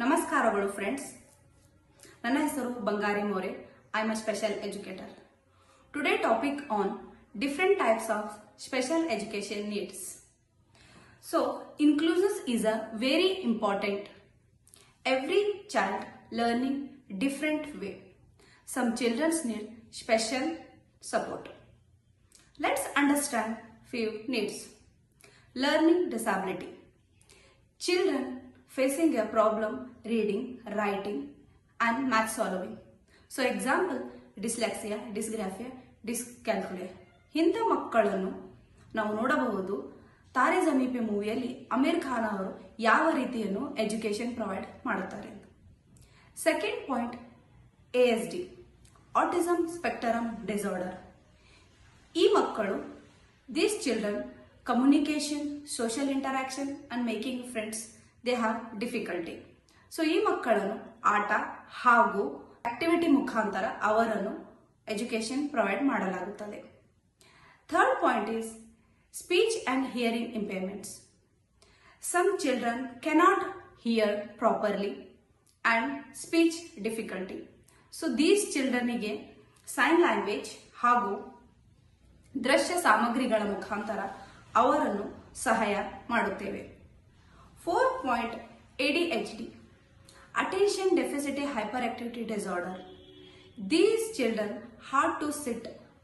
ನಮಸ್ಕಾರಗಳು ಫ್ರೆಂಡ್ಸ್. ನನ್ನ ಹೆಸರು Bangari More. I am a special educator. Today topic on different types of special education needs. So, inclusion is a very important. Every child learning different way. Some children need special support. Let's understand few needs. Learning disability. Children facing a problem reading, writing and math solving. So example, dyslexia, dysgraphia, dyscalculia. ಇಂಥ ಮಕ್ಕಳನ್ನು ನಾವು ನೋಡಬಹುದು. ತಾರೆ ಜಮೀನ್ pay ಮೂವಿಯಲ್ಲಿ Amir Khan ಅವರು ಯಾವ ರೀತಿಯನ್ನು education provide ಮಾಡುತ್ತಾರೆ. Second point, ASD, autism spectrum disorder. ಈ ಮಕ್ಕಳು, these children communication, social interaction and making friends, they have difficulty. So ಈ ಮಕ್ಕಳನ್ನು ಆಟ ಹಾಗೂ ಆಕ್ಟಿವಿಟಿ ಮುಖಾಂತರ ಅವರನ್ನು ಎಜುಕೇಶನ್ ಪ್ರೊವೈಡ್ ಮಾಡಲಾಗುತ್ತದೆ. Third point is speech and hearing impairments. Some children cannot hear properly and speech difficulty. So these children ಗೆ sign language ಹಾಗೂ ದೃಶ್ಯ ಸಾಮಗ್ರಿಗಳ ಮುಖಾಂತರ ಅವರನ್ನು ಸಹಾಯ ಮಾಡುತ್ತೇವೆ. Fourth point, ADHD, attention deficit hyperactivity disorder. These children have to sit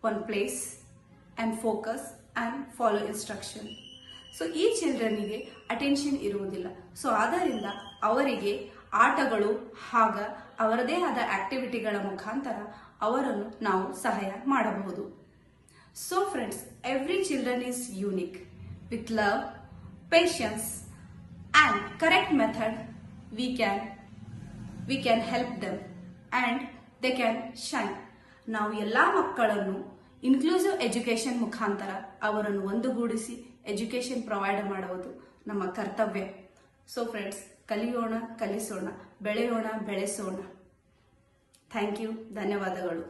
one place and focus and follow instruction. So ಈ ಚಿಲ್ಡ್ರನ್ನಿಗೆ attention ಇರುವುದಿಲ್ಲ. ಸೊ ಆದ್ದರಿಂದ ಅವರಿಗೆ ಆಟಗಳು ಹಾಗ ಅವರದೇ ಆದ ಆಕ್ಟಿವಿಟಿಗಳ ಮುಖಾಂತರ ಅವರನ್ನು ನಾವು ಸಹಾಯ ಮಾಡಬಹುದು. So friends, every children is unique. With love, patience and correct method, we can help them and they can shine. ನಾವು ಎಲ್ಲಾ ಮಕ್ಕಳನ್ನು ಇನ್ಕ್ಲೂಸಿವ್ ಎಜುಕೇಶನ್ ಮುಖಾಂತರ ಅವರನ್ನು ಒಂದುಗೂಡಿಸಿ ಎಜುಕೇಶನ್ ಪ್ರೊವೈಡ್ ಮಾಡುವುದು ನಮ್ಮ ಕರ್ತವ್ಯ. ಸೊ ಫ್ರೆಂಡ್ಸ್, ಕಲಿಯೋಣ, ಕಲಿಸೋಣ, ಬೆಳೆಯೋಣ, ಬೆಳೆಸೋಣ. Thank you. ಧನ್ಯವಾದಗಳು.